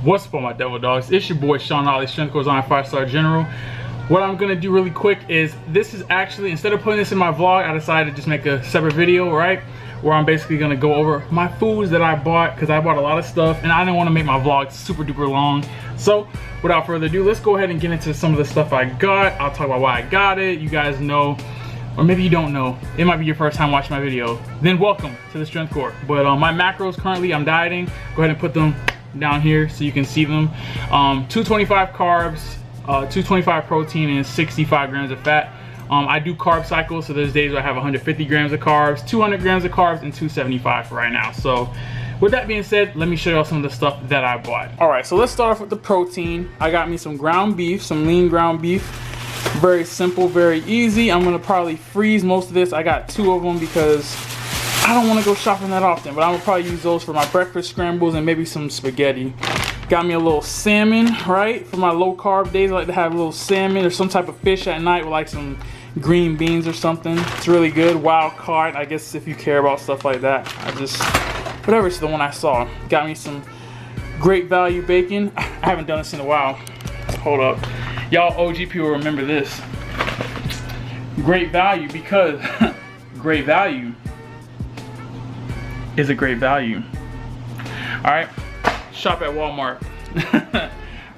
What's up, my devil dogs? It's your boy Sean Ollie, Strength Corps on 5-star general. What I'm gonna do really quick is, this is actually, instead of putting this in my vlog, I decided to just make a separate video, right? Where I'm basically gonna go over my foods that I bought, because I bought a lot of stuff and I didn't want to make my vlog super duper long. So without further ado, let's go ahead and get into some of the stuff I got. I'll talk about why I got it. You guys know, or maybe you don't know, it might be your first time watching my video, then welcome to the Strength Corps. But my macros currently, I'm dieting. Go ahead and put them down here so you can see them. 225 carbs, 225 protein, and 65 grams of fat. I do carb cycles, so there's days where I have 150 grams of carbs, 200 grams of carbs, and 275 for right now. So with that being said, let me show y'all some of the stuff that I bought. All right, so let's start off with the protein. I got me some ground beef, some lean ground beef. Very simple, very easy. I'm gonna probably freeze most of this. I got 2 of them because I don't want to go shopping that often, but I'm gonna probably use those for my breakfast scrambles and maybe some spaghetti. Got me a little salmon, right? For my low carb days, I like to have a little salmon or some type of fish at night with like some green beans or something. It's really good. Wild caught, I guess, if you care about stuff like that. Whatever, it's the one I saw. Got me some Great Value bacon. I haven't done this in a while. Hold up. Y'all OG people remember this. Great Value, because Great Value is a great value. All right, shop at Walmart.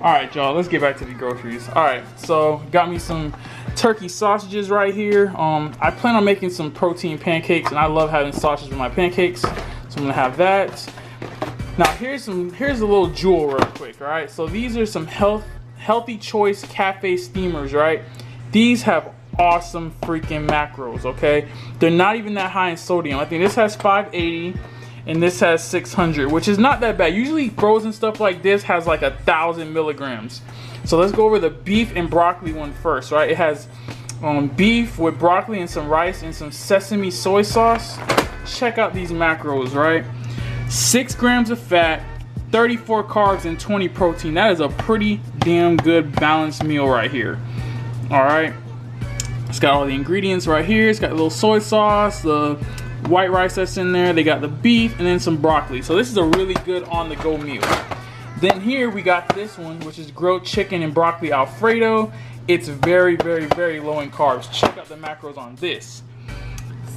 All right, y'all, let's get back to the groceries. All right, so got me some turkey sausages right here. I plan on making some protein pancakes, and I love having sausage with my pancakes, so I'm gonna have that. Now here's a little jewel real quick. All right, so these are some healthy choice cafe steamers, right? These have awesome freaking macros, okay? They're not even that high in sodium. I think this has 580 and this has 600, which is not that bad. Usually frozen stuff like this has like 1,000 milligrams. So let's go over the beef and broccoli one first, right? It has beef with broccoli and some rice and some sesame soy sauce. Check out these macros, right? 6 grams of fat, 34 carbs, and 20 protein. That is a pretty damn good balanced meal right here. All right. It's got all the ingredients right here. It's got a little soy sauce, the white rice that's in there. They got the beef and then some broccoli. So this is a really good on-the-go meal. Then here we got this one, which is grilled chicken and broccoli Alfredo. It's very, very, very low in carbs. Check out the macros on this.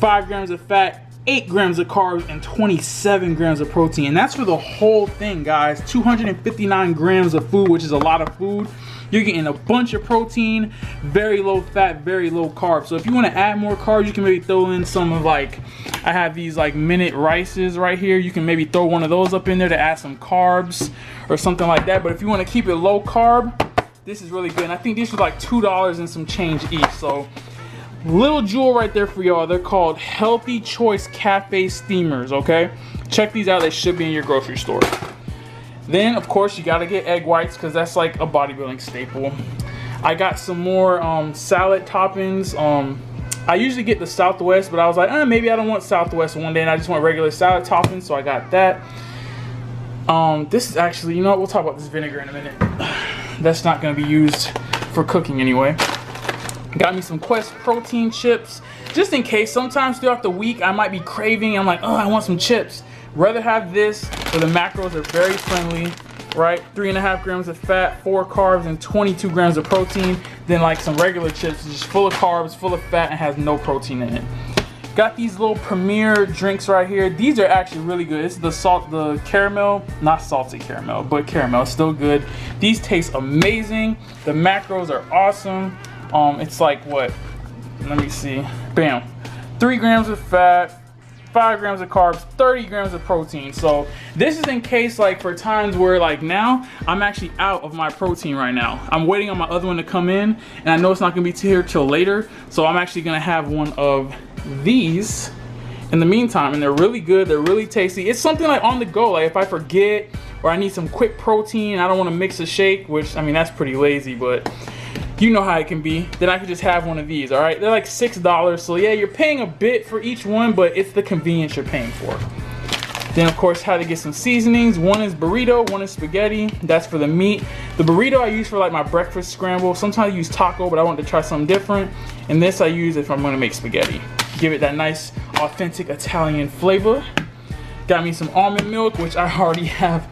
5 grams of fat, 8 grams of carbs, and 27 grams of protein. And that's for the whole thing, guys. 259 grams of food, which is a lot of food. You're getting a bunch of protein, very low fat, very low carbs. So if you want to add more carbs, you can maybe throw in some of like, I have these like minute rices right here. You can maybe throw one of those up in there to add some carbs or something like that. But if you want to keep it low carb, this is really good. And I think these are like $2 and some change each. So little jewel right there for y'all. They're called Healthy Choice Cafe Steamers, okay? Check these out. They should be in your grocery store. Then, of course, you got to get egg whites because that's like a bodybuilding staple. I got some more salad toppings. I usually get the Southwest, but I was like, maybe I don't want Southwest one day and I just want regular salad toppings, so I got that. This is actually, you know what, we'll talk about this vinegar in a minute. That's not going to be used for cooking anyway. Got me some Quest protein chips, just in case. Sometimes throughout the week, I might be craving. I'm like, oh, I want some chips. Rather have this, where the macros are very friendly, right? 3.5 grams of fat, 4 carbs, and 22 grams of protein. Then like some regular chips, just full of carbs, full of fat, and has no protein in it. Got these little Premier drinks right here. These are actually really good. It's the caramel, not salted caramel, but caramel. It's still good. These taste amazing. The macros are awesome. It's like what? Let me see. Bam. 3 grams of fat, 5 grams of carbs, 30 grams of protein. So this is in case like for times where like now I'm actually out of my protein right now. I'm waiting on my other one to come in and I know it's not gonna be here till later. So I'm actually gonna have one of these in the meantime, and they're really good. They're really tasty. It's something like on the go. Like if I forget or I need some quick protein, I don't wanna mix a shake, which I mean, that's pretty lazy, but you know how it can be, then I could just have one of these, all right? They're like $6, so yeah, you're paying a bit for each one, but it's the convenience you're paying for. Then, of course, how to get some seasonings. One is burrito, one is spaghetti. That's for the meat. The burrito I use for like my breakfast scramble. Sometimes I use taco, but I want to try something different. And this I use if I'm gonna make spaghetti. Give it that nice, authentic Italian flavor. Got me some almond milk, which I already have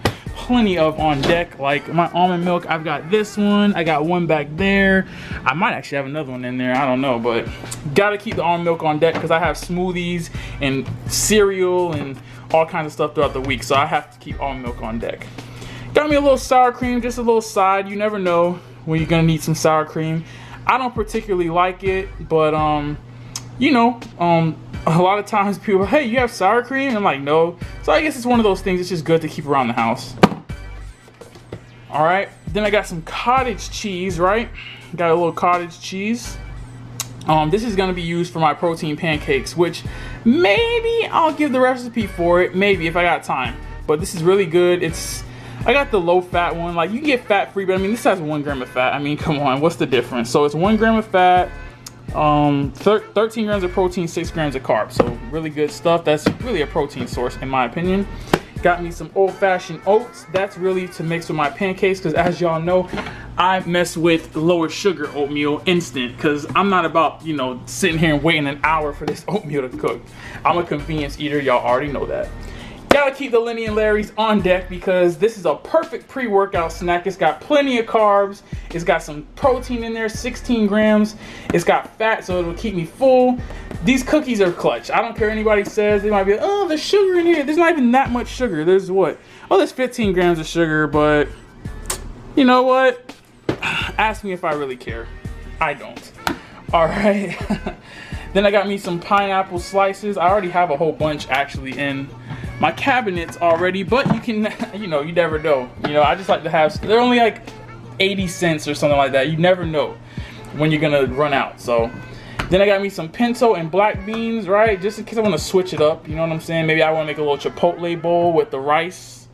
plenty of on deck. Like my almond milk, I've got this one. I got one back there. I might actually have another one in there. I don't know, but gotta keep the almond milk on deck because I have smoothies and cereal and all kinds of stuff throughout the week. So I have to keep almond milk on deck. Got me a little sour cream, just a little side. You never know when you're gonna need some sour cream. I don't particularly like it, but you know, a lot of times people are, hey, you have sour cream? And I'm like, no. So I guess it's one of those things. It's just good to keep around the house. All right. Then I got some cottage cheese, right? Got a little cottage cheese. This is going to be used for my protein pancakes, which maybe I'll give the recipe for it. Maybe if I got time. But this is really good. I got the low fat one. Like you can get fat free, but I mean, this has 1 gram of fat. I mean, come on. What's the difference? So it's 1 gram of fat. 13 grams of protein, 6 grams of carbs. So really good stuff. That's really a protein source in my opinion. Got me some old-fashioned oats. That's really to mix with my pancakes because as y'all know, I mess with lower sugar oatmeal instant because I'm not about, you know, sitting here and waiting an hour for this oatmeal to cook. I'm a convenience eater. Y'all already know that. Gotta keep the Lenny and Larry's on deck because this is a perfect pre-workout snack. It's got plenty of carbs. It's got some protein in there, 16 grams. It's got fat, so it'll keep me full. These cookies are clutch. I don't care what anybody says. They might be like, oh, there's sugar in here. There's not even that much sugar. There's what? Oh, there's 15 grams of sugar, but you know what? Ask me if I really care. I don't. All right. Then I got me some pineapple slices. I already have a whole bunch actually in my cabinets already, but you can, you know, you never know. You know, I just like to have, they're only like 80 cents or something like that. You never know when you're gonna run out. So then I got me some pinto and black beans, right? Just in case I want to switch it up, you know what I'm saying? Maybe I want to make a little chipotle bowl with the rice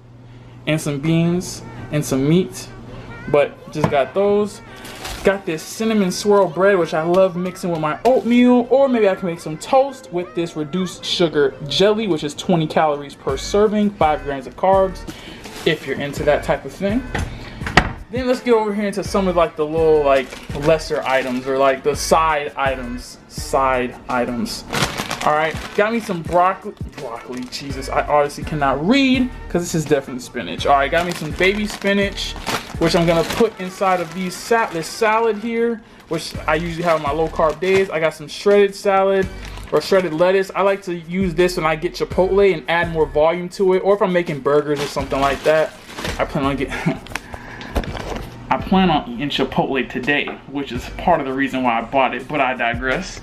and some beans and some meat, but just got those. Got this cinnamon swirl bread, which I love mixing with my oatmeal, or maybe I can make some toast with this reduced sugar jelly, which is 20 calories per serving, 5 grams of carbs, if you're into that type of thing. Then let's get over here into some of like the little like lesser items or like the side items. All right, got me some broccoli, Jesus, I honestly cannot read because this is definitely spinach. All right, got me some baby spinach, which I'm gonna put inside of this salad here, which I usually have on my low carb days. I got some shredded salad or shredded lettuce. I like to use this when I get Chipotle and add more volume to it, or if I'm making burgers or something like that. I plan on eating Chipotle today, which is part of the reason why I bought it, but I digress.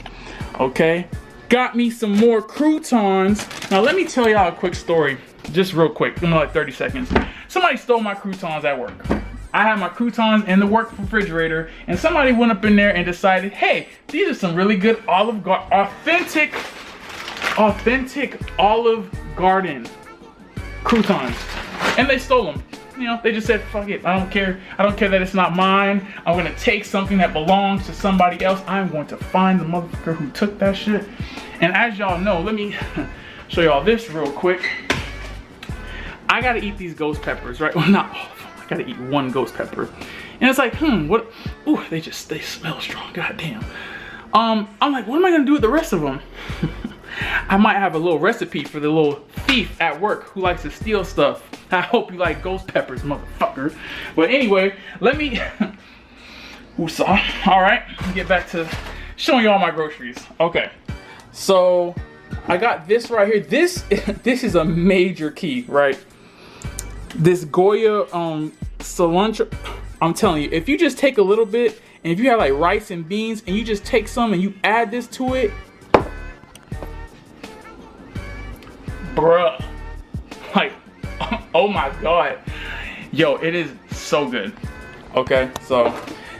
Okay, got me some more croutons. Now let me tell y'all a quick story, just real quick, in like 30 seconds. Somebody stole my croutons at work. I had my croutons in the work refrigerator, and somebody went up in there and decided, hey, these are some really good authentic Olive Garden croutons, and they stole them. You know, they just said, fuck it, I don't care. I don't care that it's not mine. I'm gonna take something that belongs to somebody else. I'm going to find the motherfucker who took that shit. And as y'all know, let me show y'all this real quick. I gotta eat these ghost peppers, right? Well, not all of them. I gotta eat one ghost pepper. And it's like, what? Ooh, they smell strong, goddamn. I'm like, what am I gonna do with the rest of them? I might have a little recipe for the little thief at work who likes to steal stuff. I hope you like ghost peppers, motherfucker. But anyway, let me, woosah. All right, get back to showing you all my groceries. Okay, so I got this right here. This is a major key, right? This Goya cilantro. I'm telling you, if you just take a little bit, and if you have like rice and beans, and you just take some and you add this to it, bruh, like, oh my god, yo, it is so good. Okay, so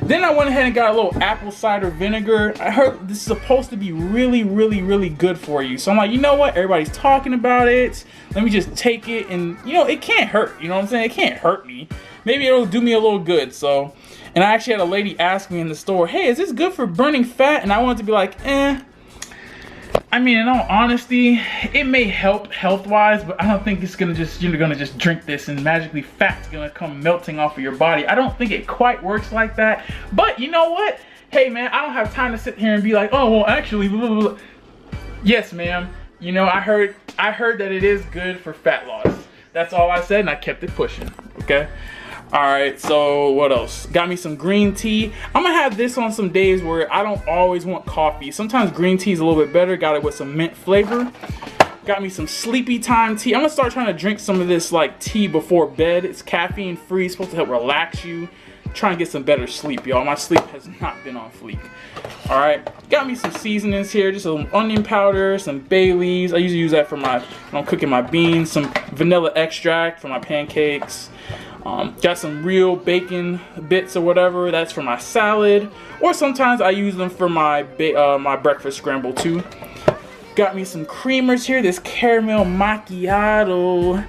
then I went ahead and got a little apple cider vinegar. I heard this is supposed to be really, really, really good for you. So I'm like, you know what? Everybody's talking about it. Let me just take it, and you know, it can't hurt. You know what I'm saying? It can't hurt me. Maybe it'll do me a little good. So, and I actually had a lady ask me in the store, hey, is this good for burning fat? And I wanted to be like, I mean, in all honesty, it may help health-wise, but I don't think it's gonna you're gonna just drink this and magically fat's gonna come melting off of your body. I don't think it quite works like that. But you know what? Hey man, I don't have time to sit here and be like, oh well, actually, blah, blah, blah. Yes, ma'am. You know, I heard that it is good for fat loss. That's all I said, and I kept it pushing, okay? All right, so what else? Got me some green tea. I'm gonna have this on some days where I don't always want coffee. Sometimes green tea is a little bit better. Got it with some mint flavor. Got me some sleepy time tea. I'm gonna start trying to drink some of this like tea before bed. It's caffeine free, it's supposed to help relax you. Try and get some better sleep, y'all. My sleep has not been on fleek. All right, got me some seasonings here, just some onion powder, some bay leaves. I usually use that for when I'm cooking my beans, some vanilla extract for my pancakes. Got some real bacon bits or whatever, that's for my salad. Or sometimes I use them for my breakfast scramble too. Got me some creamers here, this caramel macchiato.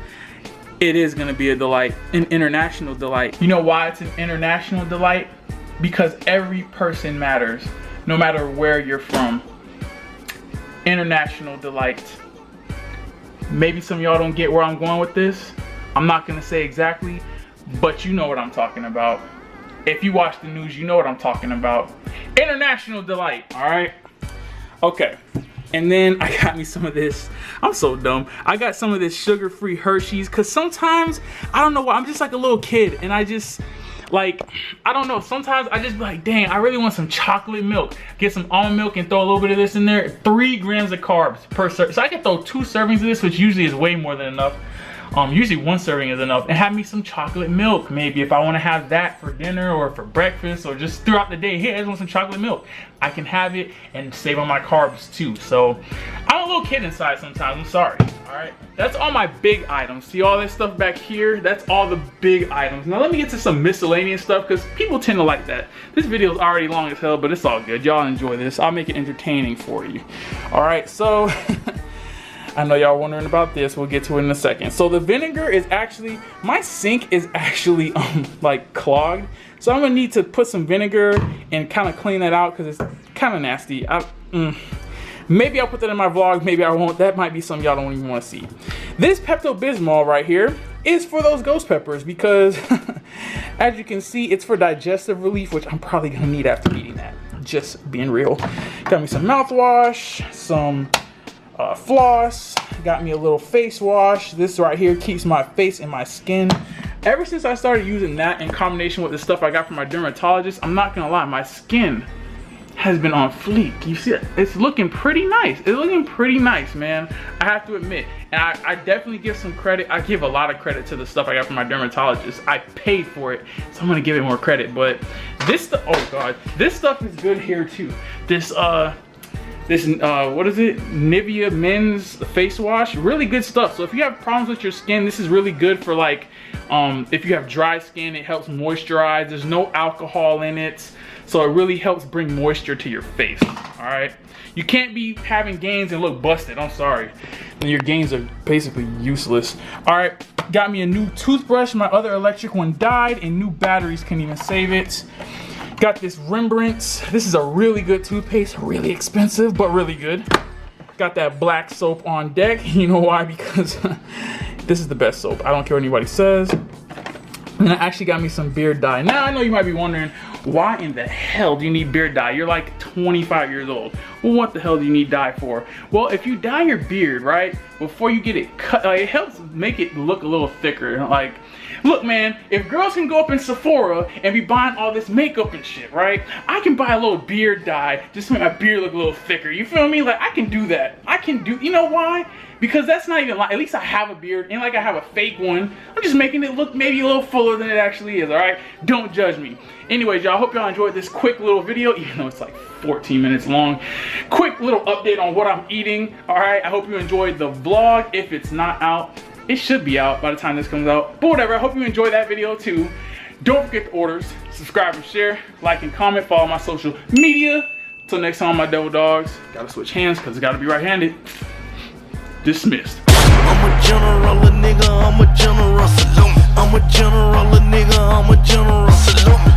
It is gonna be a delight, an international delight. You know why it's an international delight? Because every person matters, no matter where you're from. International delight. Maybe some of y'all don't get where I'm going with this. I'm not gonna say exactly, but you know what I'm talking about. If you watch the news, you know what I'm talking about. International delight, all right? Okay. And then I got me some of this. I'm so dumb. I got some of this sugar-free Hershey's because sometimes, I don't know why, I'm just like a little kid and I just, like, I don't know. Sometimes I just be like, dang, I really want some chocolate milk. Get some almond milk and throw a little bit of this in there. 3 grams of carbs per serving. So I can throw 2 servings of this, which usually is way more than enough. Usually 1 serving is enough. And have me some chocolate milk, maybe if I want to have that for dinner or for breakfast or just throughout the day. Hey, I just want some chocolate milk. I can have it and save on my carbs too. So I'm a little kid inside sometimes. I'm sorry. All right, that's all my big items. See all this stuff back here? That's all the big items. Now let me get to some miscellaneous stuff because people tend to like that. This video is already long as hell, but it's all good. Y'all enjoy this. I'll make it entertaining for you. All right, so I know y'all wondering about this. We'll get to it in a second. So the vinegar is actually, my sink is actually like clogged. So I'm gonna need to put some vinegar and kind of clean that out because it's kind of nasty. Maybe I'll put that in my vlog, maybe I won't. That might be something y'all don't even want to see. This Pepto-Bismol right here is for those ghost peppers because as you can see, it's for digestive relief, which I'm probably gonna need after eating that. Just being real. Got me some mouthwash, some floss, got me a little face wash. This right here keeps my face and my skin. Ever since I started using that in combination with the stuff I got from my dermatologist, I'm not gonna lie, my skin has been on fleek. You see it? It's looking pretty nice. It's looking pretty nice, man. I have to admit. And I definitely give some credit. I give a lot of credit to the stuff I got from my dermatologist. I paid for it, so I'm gonna give it more credit. But this stuff, oh God, this stuff is good here too. This what is it? Nivea men's face wash. Really good stuff. So if you have problems with your skin, this is really good for like, if you have dry skin, it helps moisturize. There's no alcohol in it. So it really helps bring moisture to your face, all right? You can't be having gains and look busted, I'm sorry. And your gains are basically useless. All right, got me a new toothbrush. My other electric one died and new batteries couldn't even save it. Got this Rembrandt's. This is a really good toothpaste, really expensive, but really good. Got that black soap on deck. You know why? Because this is the best soap. I don't care what anybody says. And I actually got me some beard dye. Now I know you might be wondering, why in the hell do you need beard dye? You're like 25 years old. Well, what the hell do you need dye for? Well, if you dye your beard, right, before you get it cut, it helps make it look a little thicker. Like, look, man, if girls can go up in Sephora and be buying all this makeup and shit, right, I can buy a little beard dye just to make my beard look a little thicker. You feel me? Like, I can do that. I can do, you know why? Because that's not even like, at least I have a beard, and like I have a fake one. I'm just making it look maybe a little fuller than it actually is, all right? Don't judge me. Anyways, y'all, hope y'all enjoyed this quick little video, even though it's like 14 minutes long. Quick little update on what I'm eating, all right? I hope you enjoyed the vlog. If it's not out, it should be out by the time this comes out. But whatever, I hope you enjoyed that video too. Don't forget the orders, subscribe and share, like and comment, follow my social media. Till next time, my devil dogs. Gotta switch hands because it gotta be right-handed. Dismissed. I'm a general, a nigga, I'm a general. I'm a general, a nigga, I'm a general.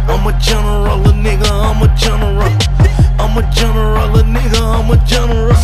I'm a general, a nigga, I'm a general. I'm a general, a nigga, I'm a general.